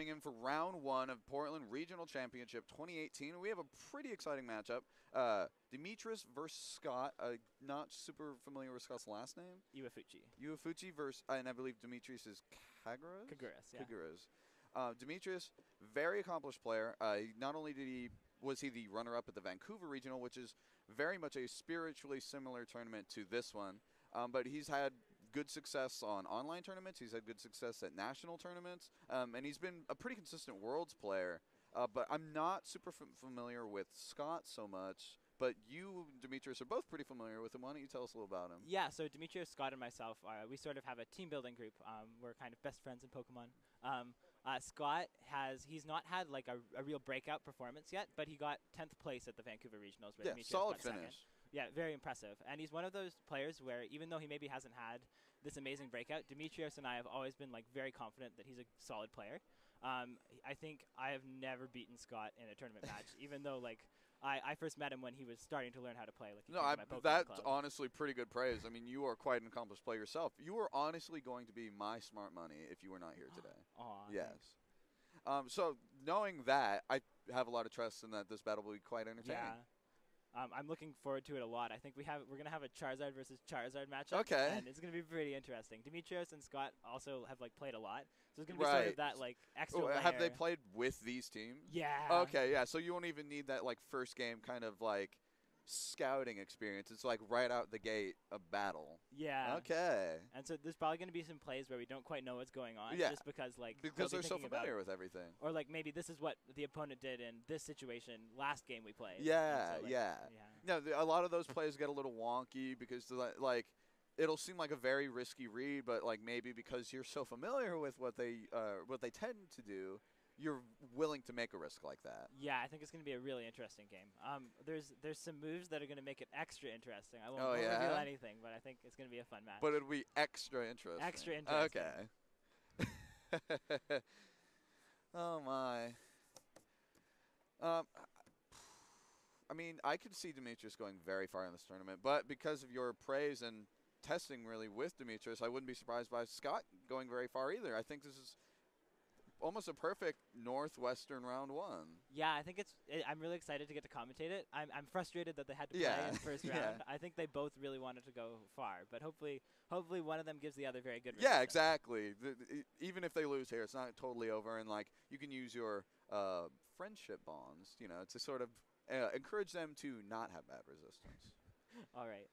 coming in for round 1 of Portland Regional Championship 2018. We have a pretty exciting matchup. Demetrios versus Scott. Not super familiar with Scott's last name. Iwatuchi versus, and I believe Demetrios is Kaguras? Kaguras, yeah. Kaguras. Demetrios, very accomplished player. Not only was he the runner-up at the Vancouver Regional, which is very much a spiritually similar tournament to this one, but he's had good success on online tournaments. He's had good success at national tournaments, and he's been a pretty consistent Worlds player. But I'm not super familiar with Scott so much. But you, Demetrios, are both pretty familiar with him. Why don't you tell us a little about him? Yeah, so Demetrios, Scott, and myself, we sort of have a team building group. We're kind of best friends in Pokemon. Scott he's not had like a real breakout performance yet, but he got 10th place at the Vancouver Regionals. Where Demetrios solid got finish. Second. Yeah, very impressive. And he's one of those players where even though he maybe hasn't had this amazing breakout, Demetrios and I have always been like very confident that he's a solid player. I think I have never beaten Scott in a tournament match, even though like I first met him when he was starting to learn how to play. Like that's honestly pretty good praise. I mean, you are quite an accomplished player yourself. You are honestly going to be my smart money if you were not here today. Aw, yes. So knowing that, I have a lot of trust in that this battle will be quite entertaining. Yeah. I'm looking forward to it a lot. I think we're going to have a Charizard versus Charizard matchup. Okay. And it's going to be pretty interesting. Demetrios and Scott also have like played a lot. So it's going to be sort of that like extra layer. Have they played with these teams? Yeah. Okay, yeah. So you won't even need that like first game kind of like scouting experience. It's like right out the gate a battle. Yeah. Okay. And so there's probably going to be some plays where we don't quite know what's going on. Yeah. Just because they're so familiar with everything. Or like maybe this is what the opponent did in this situation last game we played. Yeah, so, yeah. No, a lot of those plays get a little wonky because like it'll seem like a very risky read, but like maybe because you're so familiar with what they tend to do, you're willing to make a risk like that. Yeah, I think it's going to be a really interesting game. There's some moves that are going to make it extra interesting. I won't reveal anything, but I think it's going to be a fun match. But it'll be extra interesting. Extra interesting. Okay. Oh, my. I mean, I could see Demetrios going very far in this tournament, but because of your praise and testing really with Demetrios, I wouldn't be surprised by Scott going very far either. I think this is almost a perfect Northwestern round 1. Yeah, I think I'm really excited to get to commentate it. I'm frustrated that they had to play in the first round. I think they both really wanted to go far, but hopefully one of them gives the other very good resistance. Yeah, exactly. Even if they lose here, it's not totally over, and like you can use your friendship bonds, to sort of encourage them to not have bad resistance. All right.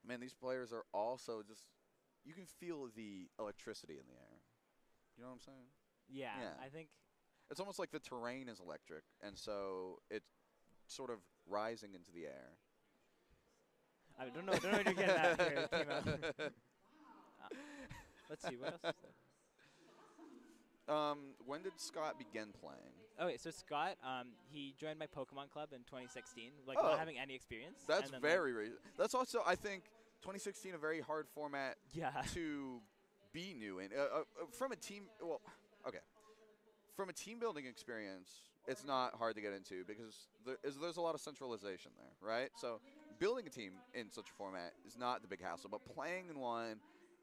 Man, these players are also just you can feel the electricity in the air. You know what I'm saying? Yeah, I think it's almost like the terrain is electric, and so it's sort of rising into the air. I don't know what you're getting at here, let's see, what else is there? When did Scott begin playing? Okay, so Scott, he joined my Pokemon club in 2016, not having any experience. That's that's also, I think, 2016 a very hard format to be new in. From a team building experience, it's not hard to get into because there's a lot of centralization there, right? So building a team in such a format is not the big hassle, but playing in one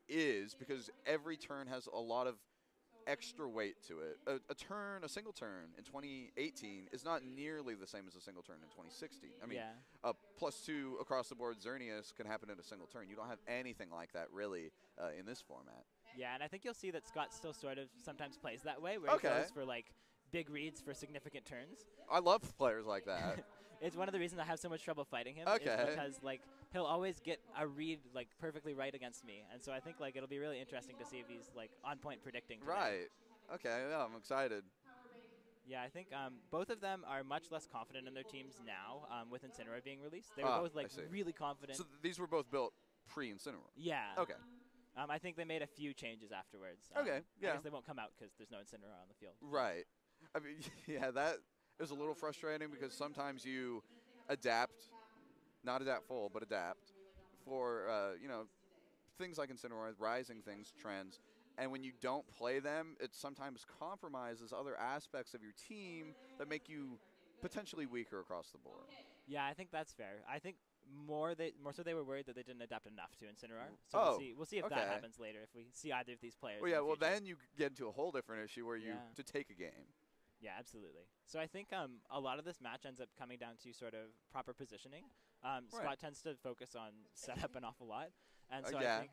is, because every turn has a lot of extra weight to it. A single turn in 2018 is not nearly the same as a single turn in 2016. I mean, +2 across the board Xerneas can happen in a single turn. You don't have anything like that really in this format. Yeah, and I think you'll see that Scott still sort of sometimes plays that way, where he goes for like big reads for significant turns. I love players like that. It's one of the reasons I have so much trouble fighting him. Is because like he'll always get a read like perfectly right against me, and so I think like it'll be really interesting to see if he's like on point predicting today. Right. Okay. Yeah, I'm excited. Yeah, I think both of them are much less confident in their teams now with Incineroar being released. They were both like really confident. So these were both built pre-Incineroar. Yeah. Okay. I think they made a few changes afterwards. Yeah. I guess they won't come out because there's no Incineroar on the field. Right. I mean, yeah, that is a little frustrating because sometimes you adapt, not adapt full, but adapt for, things like Incineroar, rising things, trends. And when you don't play them, it sometimes compromises other aspects of your team that make you potentially weaker across the board. Yeah, I think that's fair. I think more so they were worried that they didn't adapt enough to Incineroar. So we'll see if that happens later, if we see either of these players. Well, yeah, well, then you get into a whole different issue where you to take a game. Yeah, absolutely. So I think a lot of this match ends up coming down to sort of proper positioning. Scott tends to focus on setup an awful lot. And so I think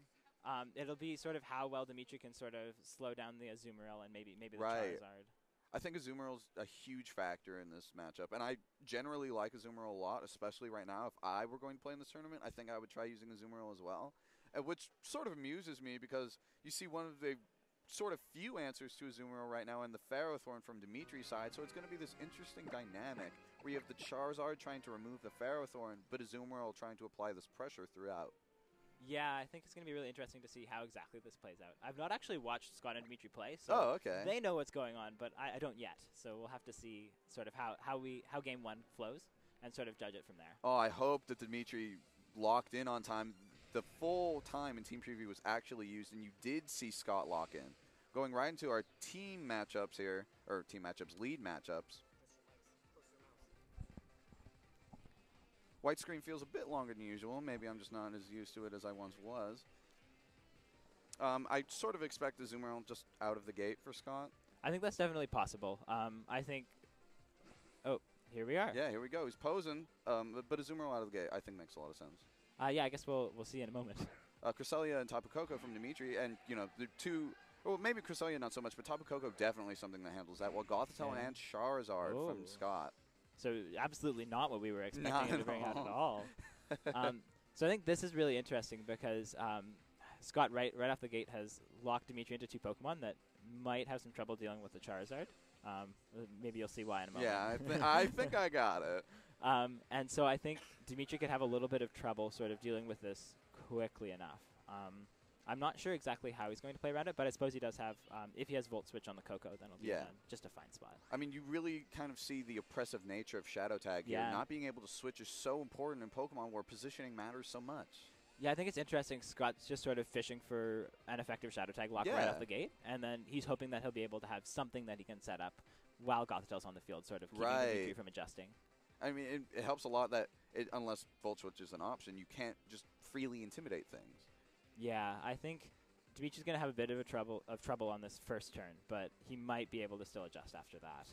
it'll be sort of how well Dimitri can sort of slow down the Azumarill and maybe the Charizard. I think Azumarill's a huge factor in this matchup. And I generally like Azumarill a lot, especially right now. If I were going to play in this tournament, I think I would try using Azumarill as well. Which sort of amuses me because you see one of the sort of few answers to Azumarill right now in the Ferrothorn from Dimitri's side, so it's going to be this interesting dynamic where you have the Charizard trying to remove the Ferrothorn, but Azumarill trying to apply this pressure throughout. Yeah, I think it's going to be really interesting to see how exactly this plays out. I've not actually watched Scott and Dimitri play, so they know what's going on, but I don't yet. So we'll have to see sort of how game one flows and sort of judge it from there. Oh, I hope that Dimitri locked in on time. The full time in team preview was actually used, and you did see Scott lock in. Going right into our team matchups here, or team matchups, lead matchups. White screen feels a bit longer than usual. Maybe I'm just not as used to it as I once was. I sort of expect the Azumarill just out of the gate for Scott. I think that's definitely possible. I think... Oh, here we are. Yeah, here we go. He's posing, but Azumarill out of the gate I think makes a lot of sense. Yeah, I guess we'll see in a moment. Cresselia and Tapu Koko from Dimitri, and, you know, the two... Well, maybe Cresselia not so much, but Tapu Koko definitely something that handles that. Well, Gothitelle and Charizard from Scott. So absolutely not what we were expecting him to bring out at all. So I think this is really interesting because Scott right off the gate has locked Dimitri into two Pokemon that might have some trouble dealing with the Charizard. Maybe you'll see why in a moment. Yeah, I think I got it. And so I think Dimitri could have a little bit of trouble sort of dealing with this quickly enough. I'm not sure exactly how he's going to play around it, but I suppose he does have, if he has Volt Switch on the Koko, then it'll be just a fine spot. I mean, you really kind of see the oppressive nature of Shadow Tag here. Not being able to switch is so important in Pokemon where positioning matters so much. Yeah, I think it's interesting. Scott's just sort of fishing for an effective Shadow Tag lock right off the gate, and then he's hoping that he'll be able to have something that he can set up while Gothitelle's on the field, sort of keeping Dimitri from adjusting. I mean, it helps a lot that unless Volt Switch is an option, you can't just freely intimidate things. Yeah, I think Dimitri's going to have a bit of trouble on this first turn, but he might be able to still adjust after that.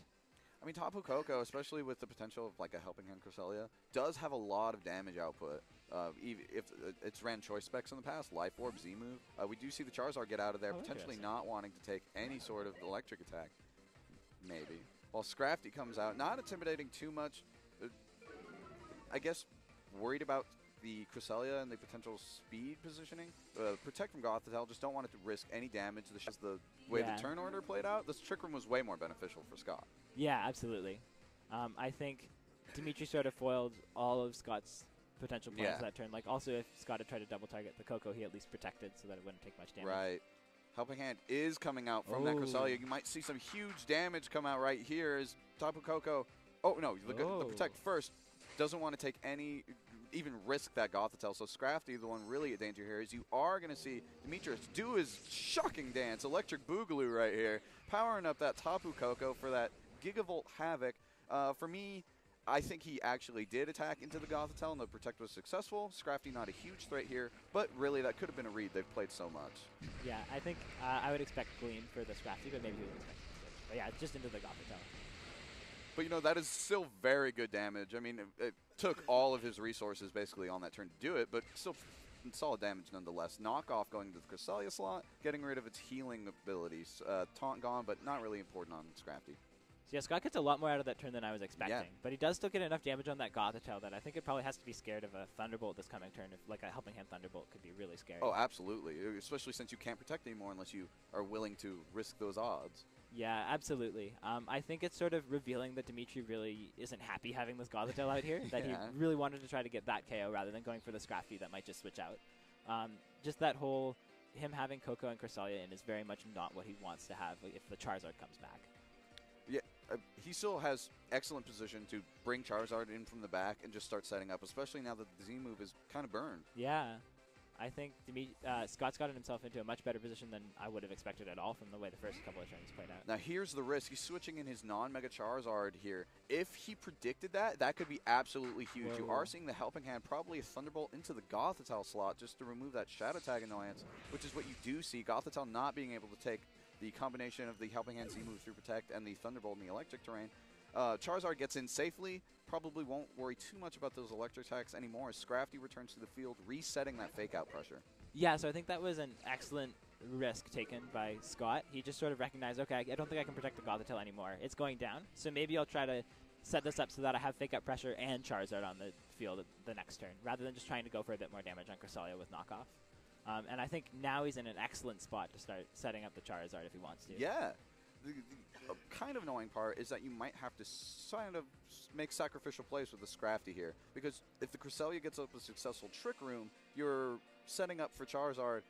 I mean, Tapu Koko, especially with the potential of like a Helping Hand Cresselia, does have a lot of damage output. Even if it's ran choice specs in the past, Life Orb, Z-Move. We do see the Charizard get out of there, potentially not wanting to take any sort of electric attack. Maybe. While Scrafty comes out, not intimidating too much. I guess worried about the Cresselia and the potential speed positioning. Protect from Gothitelle, just don't want it to risk any damage. The way the turn order played out, this Trick Room was way more beneficial for Scott. Yeah, absolutely. I think Dimitri sort of foiled all of Scott's potential plans that turn. Like, also, if Scott had tried to double target the Koko, he at least protected so that it wouldn't take much damage. Right. Helping Hand is coming out from that Cresselia. You might see some huge damage come out right here as Tapu Koko. Oh, no, the Protect first doesn't want to take any... even risk that Gothitelle. So Scrafty, the one really at danger here, is you are going to see Demetrius do his shocking dance, Electric Boogaloo right here, powering up that Tapu Koko for that Gigavolt Havoc. For me, I think he actually did attack into the Gothitelle, and the Protect was successful. Scrafty not a huge threat here, but really that could have been a read. They've played so much. Yeah, I think I would expect Gleam for the Scrafty, but maybe he would expect it. But yeah, just into the Gothitelle. But, you know, that is still very good damage. I mean, it took all of his resources basically on that turn to do it, but still solid damage nonetheless. Knockoff going to the Cresselia slot, getting rid of its healing abilities. Taunt gone, but not really important on Scrafty. So yeah, Scott gets a lot more out of that turn than I was expecting. But he does still get enough damage on that Gothitelle that I think it probably has to be scared of a Thunderbolt this coming turn. If like a Helping Hand Thunderbolt could be really scary. Oh, absolutely. Especially since you can't protect anymore unless you are willing to risk those odds. Yeah, absolutely. I think it's sort of revealing that Dimitri really isn't happy having this Gothitelle out here, that he really wanted to try to get that KO rather than going for the Scrafty that might just switch out. Just that whole, him having Koko and Cresselia in is very much not what he wants to have if the Charizard comes back. Yeah, he still has excellent position to bring Charizard in from the back and just start setting up, especially now that the Z-move is kind of burned. Yeah. I think Scott's gotten himself into a much better position than I would have expected at all from the way the first couple of turns played out. Now here's the risk. He's switching in his non-Mega Charizard here. If he predicted that, that could be absolutely huge. Whoa. You are seeing the Helping Hand, probably a Thunderbolt into the Gothitelle slot just to remove that Shadow Tag annoyance, which is what you do see. Gothitelle not being able to take the combination of the Helping Hand Z-move through Protect and the Thunderbolt in the electric terrain. Charizard gets in safely, probably won't worry too much about those electric attacks anymore as Scrafty returns to the field, resetting that fake-out pressure. Yeah, so I think that was an excellent risk taken by Scott. He just sort of recognized, okay, I don't think I can protect the Gothitelle anymore. It's going down, so maybe I'll try to set this up so that I have fake-out pressure and Charizard on the field the next turn, rather than just trying to go for a bit more damage on Cresselia with knockoff. And I think now he's in an excellent spot to start setting up the Charizard if he wants to. Yeah. The kind of annoying part is that you might have to kind of make sacrificial plays with the Scrafty here, because if the Cresselia gets up a successful Trick Room, you're setting up for Charizard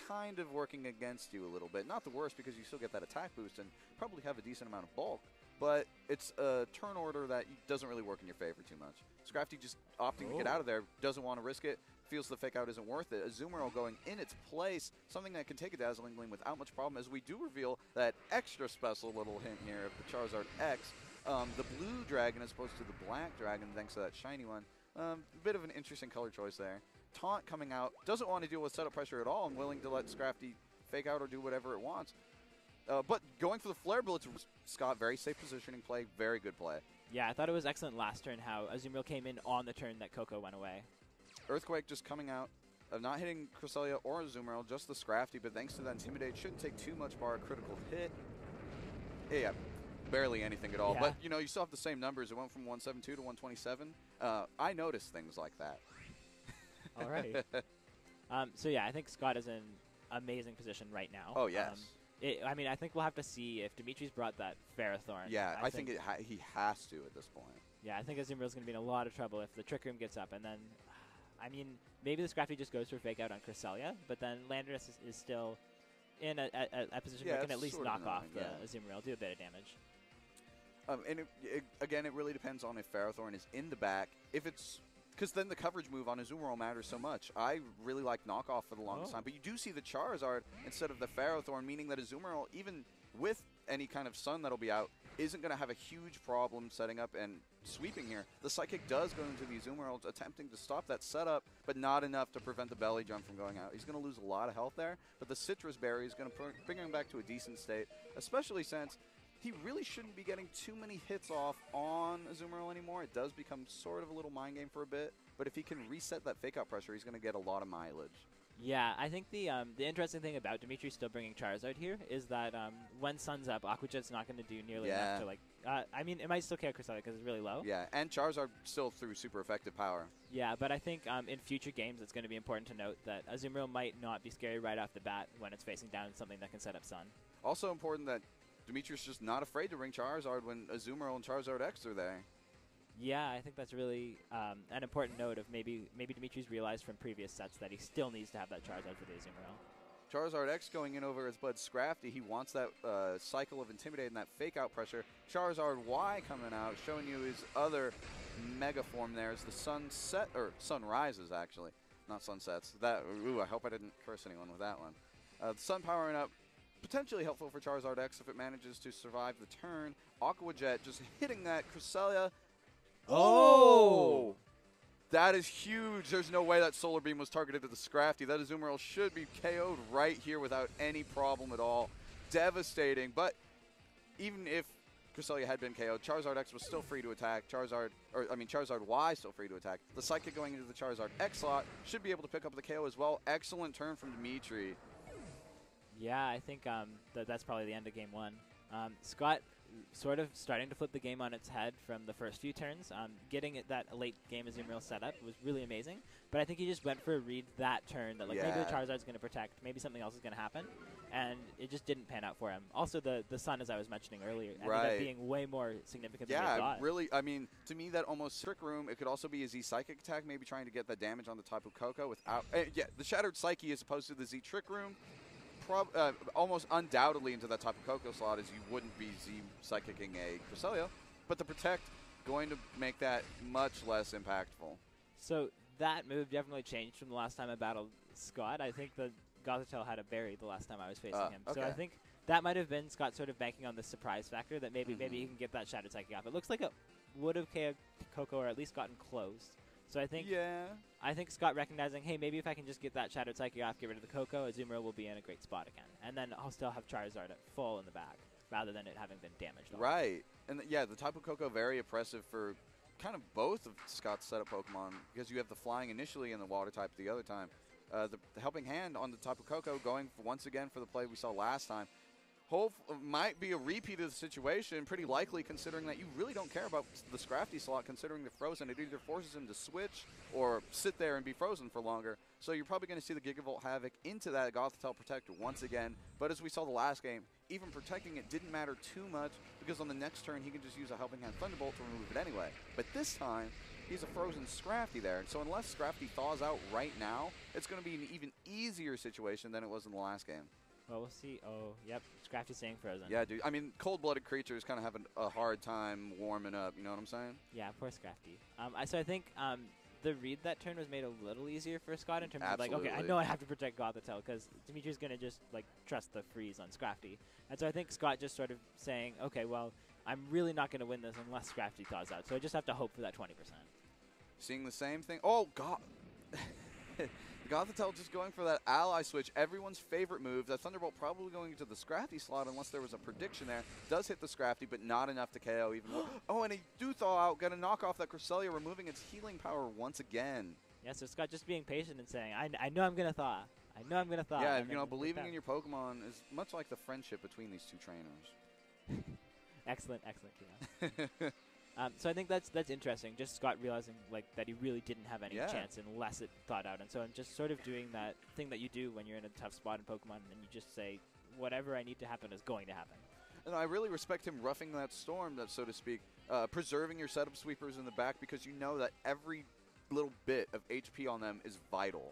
kind of working against you a little bit. Not the worst, because you still get that attack boost and probably have a decent amount of bulk, but it's a turn order that doesn't really work in your favor too much. Scrafty just opting to get out of there, doesn't want to risk it, feels the fake out isn't worth it. Azumarill going in its place, something that can take a Dazzling Gleam without much problem, as we do reveal that extra special little hint here of the Charizard X. The blue dragon as opposed to the black dragon, thanks to that shiny one. A bit of an interesting color choice there. Taunt coming out, doesn't want to deal with setup pressure at all and willing to let Scrafty fake out or do whatever it wants. But going for the Flare Blitz, Scott, very safe positioning play, very good play. Yeah, I thought it was excellent last turn how Azumarill came in on the turn that Coco went away. Earthquake just coming out, not hitting Cresselia or Azumarill, just the Scrafty, but thanks to that Intimidate, shouldn't take too much bar a critical hit. Yeah, barely anything at all. Yeah. But, you know, you still have the same numbers. It went from 172 to 127. I noticed things like that. All right. So, yeah, I think Scott is in amazing position right now. Oh, yes. I mean, I think we'll have to see if Demetrios brought that Ferrothorn. Yeah, I think he has to at this point. Yeah, I think Azumarill's going to be in a lot of trouble if the Trick Room gets up. And then, I mean, maybe the Scrafty just goes for Fake Out on Cresselia, but then Landorus is still in a position where it can at least knock off the Azumarill, do a bit of damage. And again, it really depends on if Ferrothorn is in the back. If it's... Because then the coverage move on Azumarill matters so much. I really like knockoff for the longest time, but you do see the Charizard instead of the Ferrothorn, meaning that Azumarill, even with any kind of sun that'll be out, isn't going to have a huge problem setting up and sweeping here. The Psychic does go into the Azumarill, attempting to stop that setup, but not enough to prevent the belly jump from going out. He's going to lose a lot of health there, but the Citrus Berry is going to bring him back to a decent state, especially since he really shouldn't be getting too many hits off on Azumarill anymore. It does become sort of a little mind game for a bit, but if he can reset that fake out pressure, he's going to get a lot of mileage. Yeah, I think the interesting thing about Demetrios still bringing Charizard here is that when sun's up, Aqua Jet's not going to do nearly enough to, like... I mean, it might still KO Cresselia because it's really low. Yeah, and Charizard still through super effective power. Yeah, but I think in future games it's going to be important to note that Azumarill might not be scary right off the bat when it's facing down something that can set up sun. Also important that Demetrios just not afraid to bring Charizard when Azumarill and Charizard X are there. Yeah, I think that's really an important note of maybe Demetrios realized from previous sets that he still needs to have that Charizard for the Azumarill. Charizard X going in over his bud Scrafty. He wants that cycle of Intimidate and that fake out pressure. Charizard Y coming out, showing you his other mega form there as the sunset, or sun rises actually, not sunsets. That, ooh, I hope I didn't curse anyone with that one. The sun powering up, potentially helpful for Charizard X if it manages to survive the turn. Aqua Jet just hitting that Cresselia. Oh! That is huge. There's no way that Solar Beam was targeted at the Scrafty. That Azumarill should be KO'd right here without any problem at all. Devastating. But even if Cresselia had been KO'd, Charizard X was still free to attack. Charizard Y still free to attack. The Psychic going into the Charizard X slot should be able to pick up the KO as well. Excellent turn from Dimitri. Yeah, I think that's probably the end of game one. Scott sort of starting to flip the game on its head from the first few turns. Getting that late game Azumarill set up was really amazing, but I think he just went for a read that turn that maybe the Charizard's going to protect, maybe something else is going to happen, and it just didn't pan out for him. Also, the sun, as I was mentioning earlier, ended up being way more significant than I thought. Yeah, really, I mean, to me, that almost Trick Room, it could also be a Z Psychic attack, maybe trying to get that damage on the Tapu Koko without, the Shattered Psyche as opposed to the Z Trick Room. Almost undoubtedly into that Tapu Koko slot, as you wouldn't be Z Psychicking a Cresselia, but the Protect going to make that much less impactful. So that move definitely changed from the last time I battled Scott. I think the Gothitelle had a berry the last time I was facing him. Okay. So I think that might have been Scott sort of banking on the surprise factor that maybe he can get that Shattered Psychic off. It looks like it would have KO'd Coco or at least gotten close. So I think Scott recognizing, hey, maybe if I can just get that Shattered Psychic off, get rid of the Coco, Azumarill will be in a great spot again. And then I'll still have Charizard at full in the back, rather than it having been damaged. Right. And the Tapu Koko, very oppressive for kind of both of Scott's setup Pokemon, because you have the flying initially and the water type the other time. The helping hand on the Tapu Koko going once again for the play we saw last time. Might be a repeat of the situation, pretty likely, considering that you really don't care about the Scrafty slot, considering the frozen. It either forces him to switch or sit there and be frozen for longer. So you're probably going to see the Gigavolt Havoc into that Gothitelle Protect once again. But as we saw the last game, even protecting it didn't matter too much, because on the next turn he can just use a Helping Hand Thunderbolt to remove it anyway. But this time, he's a frozen Scrafty there. So unless Scrafty thaws out right now, it's going to be an even easier situation than it was in the last game. Well, we'll see. Oh, yep. Scrafty's staying frozen. Yeah, dude. I mean, cold-blooded creatures kind of have a hard time warming up. You know what I'm saying? Yeah, poor Scrafty. So I think the read that turn was made a little easier for Scott in terms of like, okay, I know I have to protect Gothitelle because Demetrius going to just like trust the freeze on Scrafty. And so I think Scott just sort of saying, okay, well, I'm really not going to win this unless Scrafty thaws out. So I just have to hope for that 20%. Seeing the same thing. Oh, God. Gothitelle just going for that ally switch, everyone's favorite move. That Thunderbolt probably going into the Scrafty slot unless there was a prediction there. Does hit the Scrafty, but not enough to KO even more. Oh, and he do thaw out, going to knock off that Cresselia, removing its healing power once again. Yeah, so Scott just being patient and saying, I know I'm going to thaw. I know I'm going to thaw. Yeah, you know, believing in your Pokemon is much like the friendship between these two trainers. Excellent, Keon. So I think that's interesting. Just Scott realizing like that he really didn't have any chance unless it thought out, and so I'm just sort of doing that thing that you do when you're in a tough spot in Pokemon, and you just say, whatever I need to happen is going to happen. And I really respect him roughing that storm, that so to speak, preserving your setup sweepers in the back because you know that every little bit of HP on them is vital.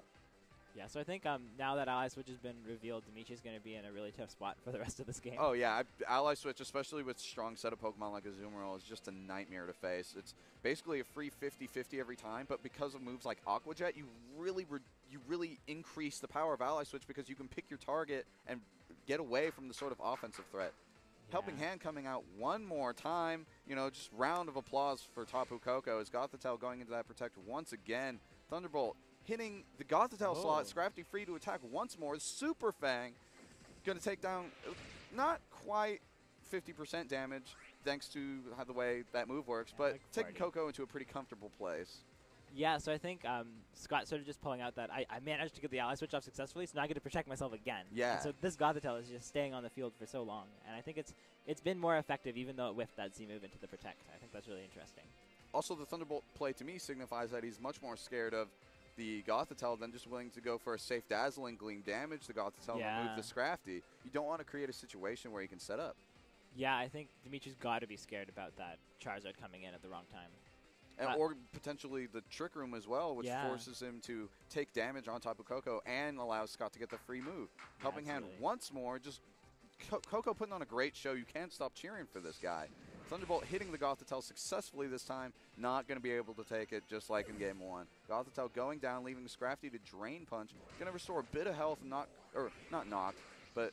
Yeah, so I think now that Ally Switch has been revealed, Demetrius is going to be in a really tough spot for the rest of this game. Oh, yeah. Ally Switch, especially with strong setup Pokemon like Azumarill, is just a nightmare to face. It's basically a free 50-50 every time, but because of moves like Aqua Jet, you really increase the power of Ally Switch because you can pick your target and get away from the sort of offensive threat. Yeah. Helping Hand coming out one more time. You know, just round of applause for Tapu Koko as Gothitelle going into that Protect once again. Thunderbolt hitting the Gothitelle slot, Scrafty free to attack once more. Super Fang going to take down not quite 50% damage thanks to how the way that move works, but like taking Koko into a pretty comfortable place. Yeah, so I think Scott sort of just pulling out that I managed to get the Ally Switch off successfully, so now I get to protect myself again. Yeah. And so this Gothitelle is just staying on the field for so long, and I think it's been more effective even though it whiffed that Z move into the Protect. I think that's really interesting. Also, the Thunderbolt play to me signifies that he's much more scared of the Gothitelle than just willing to go for a safe Dazzling Gleam, damage the Gothitelle, and remove the Scrafty. You don't want to create a situation where you can set up. Yeah, I think Demetrius got to be scared about that Charizard coming in at the wrong time. Or potentially the Trick Room as well, which forces him to take damage on Tapu Koko and allows Scott to get the free move. Helping Hand once more, just Koko putting on a great show. You can't stop cheering for this guy. Thunderbolt hitting the Gothitelle successfully this time, not going to be able to take it just like in Game 1. Gothitelle going down, leaving Scrafty to Drain Punch. Going to restore a bit of health, not knock, but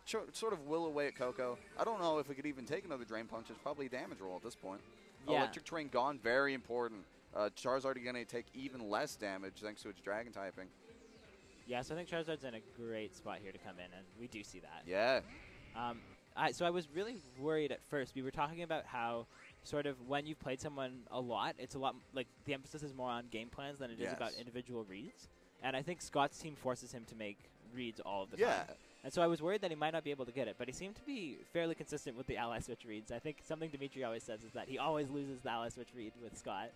sort of will away at Koko. I don't know if we could even take another Drain Punch. It's probably a damage roll at this point. Yeah. Electric Terrain gone, very important. Charizard going to take even less damage thanks to its Dragon typing. Yeah, so I think Charizard's in a great spot here to come in, and we do see that. Yeah. So I was really worried at first. We were talking about how sort of when you've played someone a lot, it's a lot like the emphasis is more on game plans than it is about individual reads. And I think Scott's team forces him to make reads all of the time. And so I was worried that he might not be able to get it, but he seemed to be fairly consistent with the Ally Switch reads. I think something Dimitri always says is that he always loses the Ally Switch read with Scott.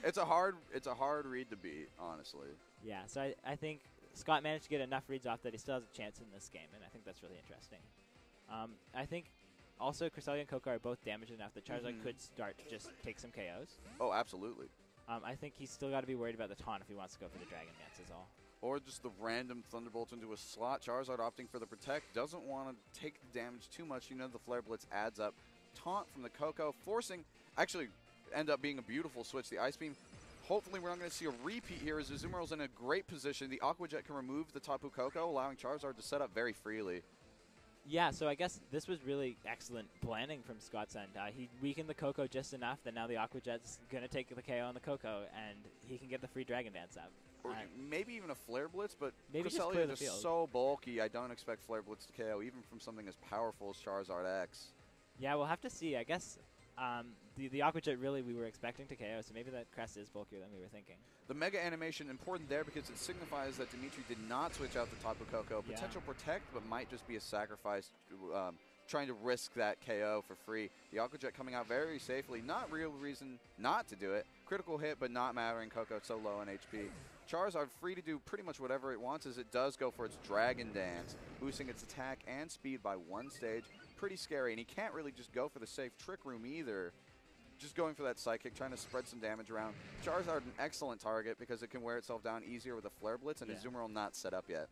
It's a hard read to beat, honestly. Yeah, so I think Scott managed to get enough reads off that he still has a chance in this game, and I think that's really interesting. I think also Cresselia and Koko are both damaged enough that Charizard could start to just take some KOs. Oh, absolutely. I think he's still got to be worried about the taunt if he wants to go for the Dragon Dance is all. Or just the random Thunderbolt into a slot. Charizard opting for the Protect. Doesn't want to take the damage too much. You know the Flare Blitz adds up. Taunt from the Koko, forcing... Actually, end up being a beautiful switch. The Ice Beam hopefully we're not going to see a repeat here as Azumarill's in a great position. The Aqua Jet can remove the Tapu Koko, allowing Charizard to set up very freely. Yeah, so I guess this was really excellent planning from Scott's end. He weakened the Koko just enough that now the Aqua Jet's going to take the KO on the Koko, and he can get the free Dragon Dance out. Or maybe even a Flare Blitz, but maybe Cresselia is so bulky, I don't expect Flare Blitz to KO, even from something as powerful as Charizard X. Yeah, we'll have to see. I guess the Aqua Jet really we were expecting to KO, so maybe that crest is bulkier than we were thinking. The Mega Animation important there because it signifies that Dimitri did not switch out the Tapu Koko. Potential protect, but might just be a sacrifice, trying to risk that KO for free. The Aqua Jet coming out very safely. Not real reason not to do it. Critical hit, but not mattering. Koko so low on HP. Charizard free to do pretty much whatever it wants as it does go for its Dragon Dance, boosting its attack and speed by 1 stage. Pretty scary, and he can't really just go for the safe Trick Room either. Just going for that Psychic, trying to spread some damage around. Charizard an excellent target because it can wear itself down easier with a Flare Blitz, and Azumarill not set up yet.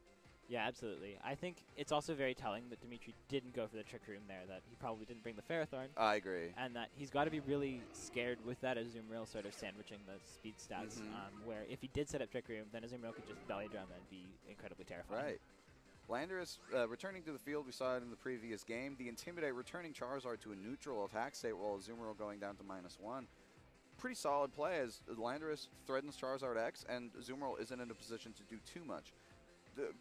Yeah, absolutely. I think it's also very telling that Dimitri didn't go for the Trick Room there, that he probably didn't bring the Ferrothorn. I agree. And that he's got to be really scared with that Azumarill sort of sandwiching the speed stats, where if he did set up Trick Room, then Azumarill could just belly drum and be incredibly terrifying. Right. Landorus returning to the field, we saw it in the previous game. The Intimidate returning Charizard to a neutral attack state while Azumarill going down to -1. Pretty solid play as Landorus threatens Charizard X and Azumarill isn't in a position to do too much.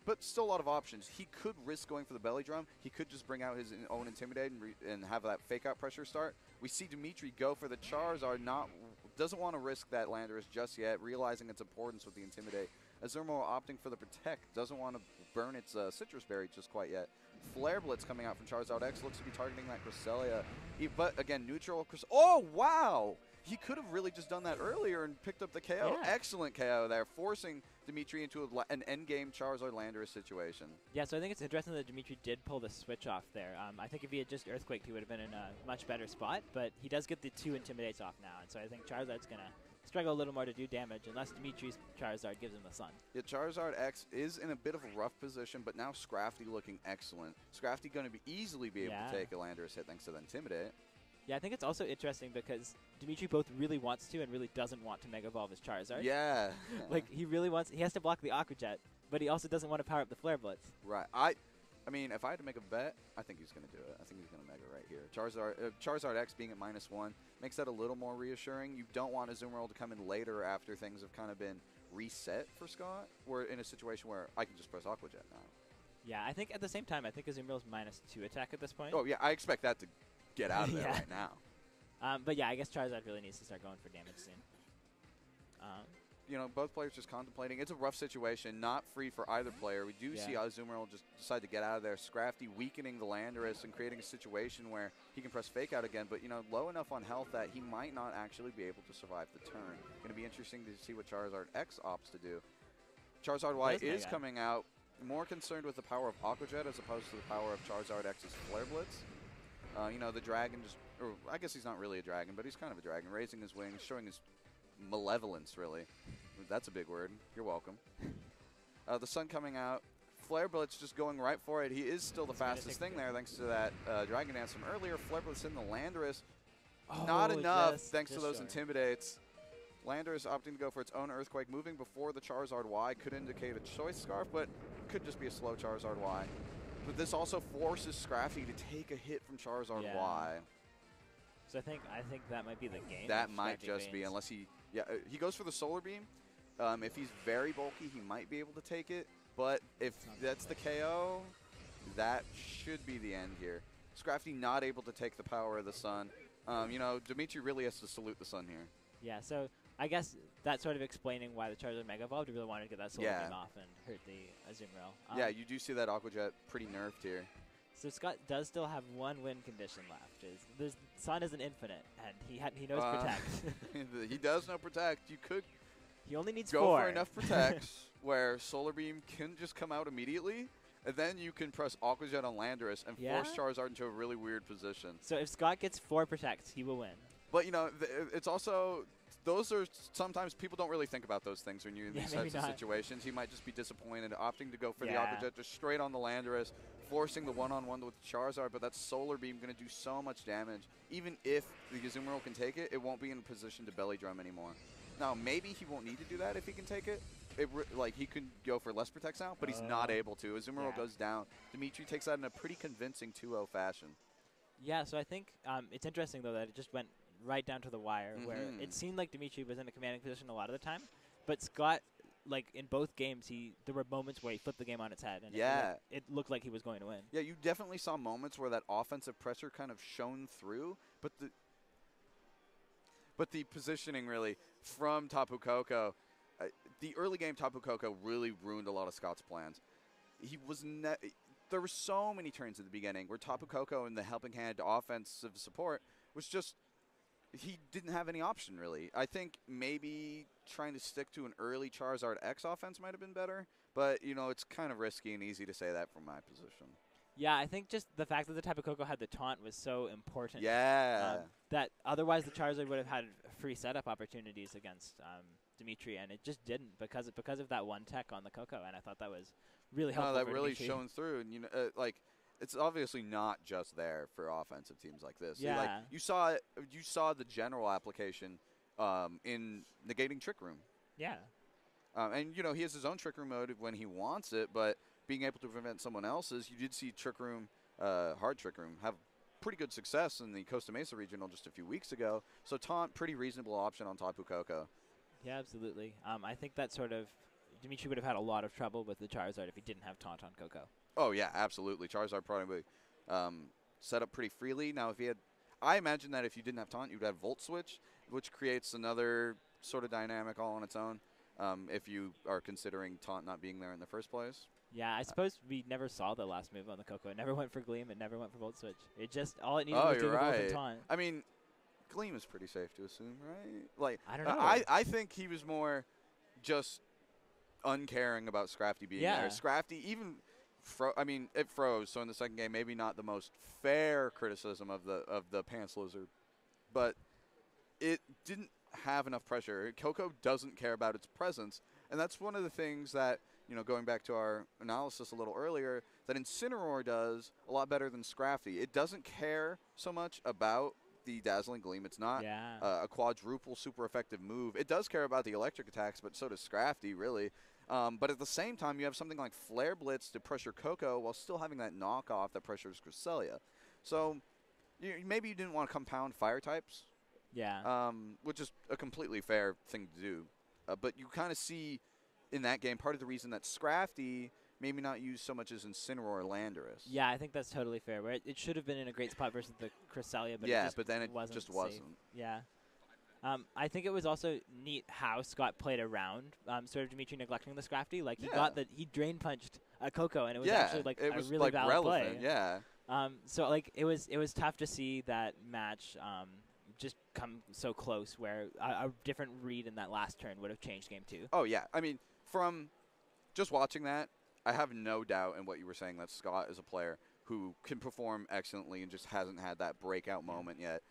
But still a lot of options. He could risk going for the belly drum. He could just bring out his own Intimidate and have that fake out pressure start. We see Dimitri go for the Charizard, doesn't want to risk that Landorus just yet, realizing its importance with the Intimidate. Azumarill opting for the Protect, doesn't want to burn its Citrus Berry just quite yet. Flare Blitz coming out from Charizard X, looks to be targeting that Cresselia. But again, neutral. Oh, wow! He could have really just done that earlier and picked up the KO. Yeah. Excellent KO there, forcing Dimitri into an endgame Charizard Landorus situation. Yeah, so I think it's interesting that Dimitri did pull the switch off there. I think if he had just Earthquaked, he would have been in a much better spot, but he does get the 2 Intimidates off now, and so I think Charizard's going to struggle a little more to do damage unless Dimitri's Charizard gives him the sun. Yeah, Charizard X is in a bit of a rough position, but now Scrafty looking excellent. Scrafty going to easily be able to take a Landorus hit thanks to the Intimidate. Yeah, I think it's also interesting because Dimitri both really wants to and really doesn't want to Mega Evolve his Charizard. Yeah. Like, he has to block the Aqua Jet, but he also doesn't want to power up the Flare Blitz. Right. I mean, if I had to make a bet, I think he's going to do it. I think he's going to Mega right here. Charizard X being at -1 makes that a little more reassuring. You don't want Azumarill to come in later after things have kind of been reset for Scott. We're in a situation where I can just press Aqua Jet now. Yeah, I think at the same time, I think Azumarill's -2 attack at this point. Oh, yeah, I expect that to get out of there right now. But yeah, I guess Charizard really needs to start going for damage soon. You know, both players just contemplating. It's a rough situation, not free for either player. We do see Azumarill just decide to get out of there. Scrafty weakening the Landorus and creating a situation where he can press Fake Out again, but, you know, low enough on health that he might not actually be able to survive the turn. Going to be interesting to see what Charizard X opts to do. Charizard Y is coming out more concerned with the power of Aqua Jet as opposed to the power of Charizard X's Flare Blitz. You know, the dragon just, or I guess he's not really a dragon, but he's kind of a dragon, raising his wings, showing his malevolence, really. That's a big word. You're welcome. The sun coming out. Flare Blitz just going right for it. He is still the fastest thing there thanks to that Dragon Dance from earlier. Flare Blitz in the Landorus. Not enough thanks to those Intimidates. Landorus opting to go for its own Earthquake. Moving before the Charizard Y could indicate a Choice Scarf, but could just be a slow Charizard Y. But this also forces Scrafty to take a hit from Charizard Y. So I think that might be the game. That might just be, unless he goes for the Solar Beam. If he's very bulky, he might be able to take it. But if that's the KO, that should be the end here. Scrafty not able to take the power of the sun. You know, Dimitri really has to salute the sun here. Yeah, so I guess that's sort of explaining why the Charizard Mega Evolved. He really wanted to get that Solar Beam off and hurt the Azumarill. Yeah, you do see that Aqua Jet pretty nerfed here. So Scott does still have 1 win condition left. The sun isn't infinite, and he knows Protect. He does know Protect. You could he only needs go 4. for enough Protects where Solar Beam can just come out immediately, and then you can press Aqua Jet on Landorus and force Charizard into a really weird position. So if Scott gets 4 Protects, he will win. But, you know, it's also... Those are sometimes people don't really think about those things when you're in these types of situations. He might just be disappointed, opting to go for the Aqua Jet just straight on the Landorus, forcing the one-on-one with Charizard, but that Solar Beam going to do so much damage. Even if the Azumarill can take it, it won't be in a position to belly drum anymore. Now, maybe he won't need to do that if he can take it. Like, he can go for less protects now, but he's not able to. Azumarill goes down. Dimitri takes that in a pretty convincing 2-0 fashion. Yeah, so I think it's interesting, though, that it just went right down to the wire, where it seemed like Dimitri was in a commanding position a lot of the time, but Scott, like, in both games, there were moments where he flipped the game on its head, and it looked like he was going to win. Yeah, you definitely saw moments where that offensive pressure kind of shone through, but the positioning really from Tapu Koko, the early game Tapu Koko really ruined a lot of Scott's plans. There were so many turns at the beginning where Tapu Koko in the helping hand offensive support was just, he didn't have any option really. I think maybe trying to stick to an early Charizard X offense might have been better, but you know, it's kind of risky and easy to say that from my position. Yeah, I think just the fact that the Tapu Koko had the taunt was so important. Yeah. That otherwise the Charizard would have had free setup opportunities against Dimitri, and it just didn't because of that one tech on the Koko, and I thought that was really helpful. No, that for really Dimitri. shone through, and you know, like, it's obviously not just there for offensive teams like this. Yeah. Like, you saw the general application in negating Trick Room. Yeah. And you know, he has his own Trick Room mode when he wants it, but being able to prevent someone else's, you did see Trick Room, Hard Trick Room, have pretty good success in the Costa Mesa Regional just a few weeks ago. So taunt, pretty reasonable option on Tapu Koko. Yeah, absolutely. I think that sort of Dimitri would have had a lot of trouble with the Charizard if he didn't have taunt on Koko. Oh yeah, absolutely. Charizard probably set up pretty freely. Now, if he had, I imagine that if you didn't have taunt, you'd have Volt Switch, which creates another sort of dynamic all on its own. If you are considering taunt not being there in the first place. Yeah, I suppose we never saw the last move on the Koko. It never went for Gleam. It never went for Volt Switch. It just, all it needed was to go for taunt. I mean, Gleam is pretty safe to assume, right? Like, I don't know. I think he was more just uncaring about Scrafty being there. Scrafty, even, it froze. So in the second game, maybe not the most fair criticism of the Pants Lizard, but it didn't have enough pressure. Koko doesn't care about its presence, and that's one of the things that, you know, going back to our analysis a little earlier, that Incineroar does a lot better than Scrafty. It doesn't care so much about the Dazzling Gleam. It's not a quadruple super effective move. It does care about the electric attacks, but so does Scrafty, really. But at the same time, you have something like Flare Blitz to pressure Koko while still having that knockoff that pressures Cresselia. So maybe you didn't want to compound fire types. Yeah. Which is a completely fair thing to do. But you kind of see in that game part of the reason that Scrafty maybe not used so much as Incineroar or Landorus. Yeah, I think that's totally fair. Where it should have been in a great spot versus the Cresselia, but but then it just wasn't. Yeah. I think it was also neat how Scott played around sort of Dimitri neglecting the Scrafty. Like, he drain punched a Koko, and it was actually like it was a really valid relevant, play. Yeah. So like it was tough to see that match just come so close, where a different read in that last turn would have changed game 2. Oh yeah, I mean, from just watching that, I have no doubt in what you were saying that Scott is a player who can perform excellently and just hasn't had that breakout moment yet.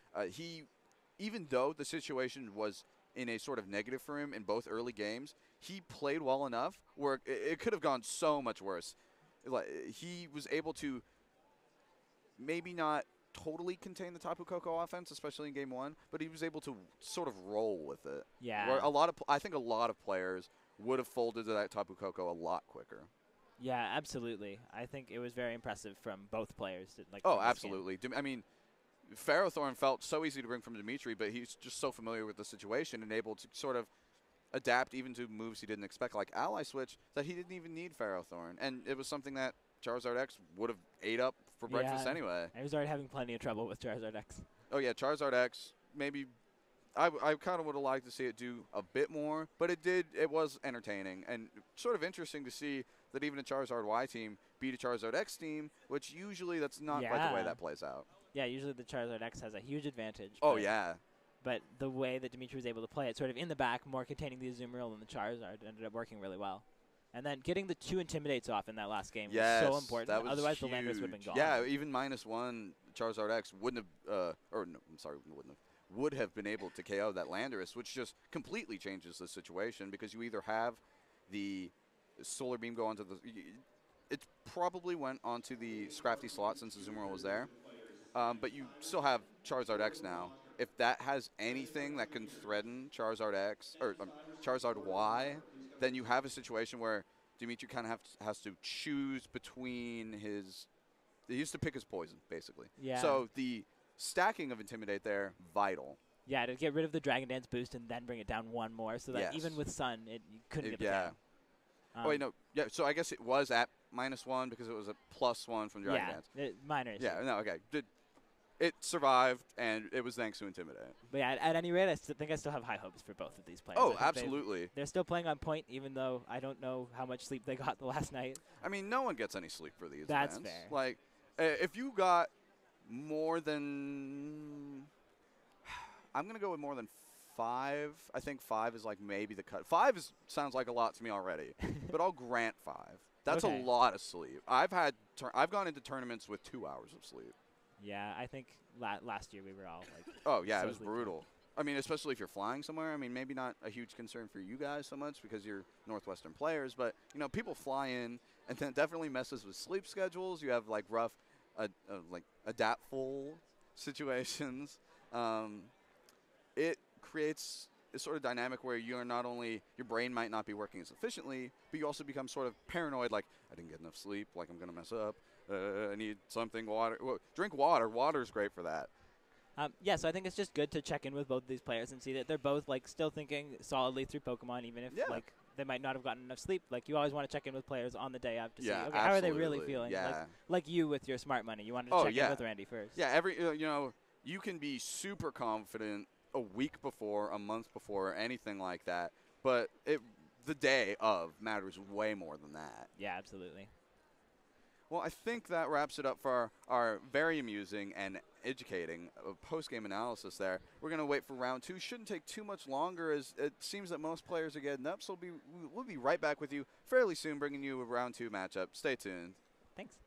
Even though the situation was in a sort of negative for him in both early games, he played well enough where it could have gone so much worse. He was able to maybe not totally contain the Tapu Koko offense, especially in game 1, but he was able to sort of roll with it. Yeah. Where I think a lot of players would have folded to that Tapu Koko a lot quicker. Yeah, absolutely. I think it was very impressive from both players. Absolutely. I mean, Ferrothorn felt so easy to bring from Dimitri, but he's just so familiar with the situation and able to sort of adapt even to moves he didn't expect, like Ally Switch, that he didn't even need Ferrothorn. And it was something that Charizard X would have ate up for breakfast anyway. I was already having plenty of trouble with Charizard X. Oh, yeah, Charizard X, maybe I kind of would have liked to see it do a bit more, but it was entertaining and sort of interesting to see that even a Charizard Y team beat a Charizard X team, which usually that's not quite the way that plays out. Yeah, usually the Charizard X has a huge advantage. Oh, yeah. But the way that Dimitri was able to play it, sort of in the back, more containing the Azumarill than the Charizard, ended up working really well. And then getting the 2 Intimidates off in that last game was so important. That was Otherwise, huge. the Landorus would have been gone. Yeah, even -1 Charizard X wouldn't have, would have been able to KO that Landorus, which just completely changes the situation because you either have the Solar Beam go onto the. It probably went onto the Scrafty slot since Azumarill was there, but you still have Charizard X now if that has anything that can threaten Charizard X or Charizard Y, then you have a situation where Dimitri kind of has to choose between his. He used to pick his poison, basically. Yeah. So the stacking of Intimidate there, vital. Yeah, to get rid of the Dragon Dance boost and then bring it down one more, so that Yes. even with Sun, you couldn't get the Yeah. down. Oh, wait, no. Yeah, so I guess it was at -1 because it was a +1 from Dragon Dance. Minor issue. Yeah, no, okay. It survived, and it was thanks to Intimidate. But yeah, at any rate, I think I still have high hopes for both of these players. Oh, absolutely. They're still playing on point, even though I don't know how much sleep they got the last night. I mean, no one gets any sleep for these That's events. fair. Like, if you got more than... I'm going to go with more than 5. I think 5 is like maybe the cut. 5 sounds like a lot to me already, but I'll grant 5. That's Okay. a lot of sleep. I've gone into tournaments with 2 hours of sleep. Yeah, I think last year we were all like. Oh, yeah, so it was brutal. I mean, especially if you're flying somewhere. I mean, maybe not a huge concern for you guys so much because you're Northwestern players, but, people fly in, and then it definitely messes with sleep schedules. You have, like, rough, adaptful situations. It creates a sort of dynamic where you're not only, your brain might not be working as efficiently, but you also become sort of paranoid, like, I didn't get enough sleep, like I'm going to mess up. I need something, water. Well, drink water. Water's great for that. Yeah, so I think it's just good to check in with both of these players and see that they're both like still thinking solidly through Pokemon, even if like they might not have gotten enough sleep. Like you always want to check in with players on the day of to see, okay, how are they really feeling? Yeah. Like you with your smart money, you wanted to check in with Randy first. Yeah, you can be super confident a week before, a month before, anything like that, but the day of matters way more than that. Yeah, absolutely. Well, I think that wraps it up for our very amusing and educating post-game analysis there. We're going to wait for round 2. Shouldn't take too much longer as it seems that most players are getting up, so we'll be right back with you fairly soon, bringing you a round 2 matchup. Stay tuned. Thanks.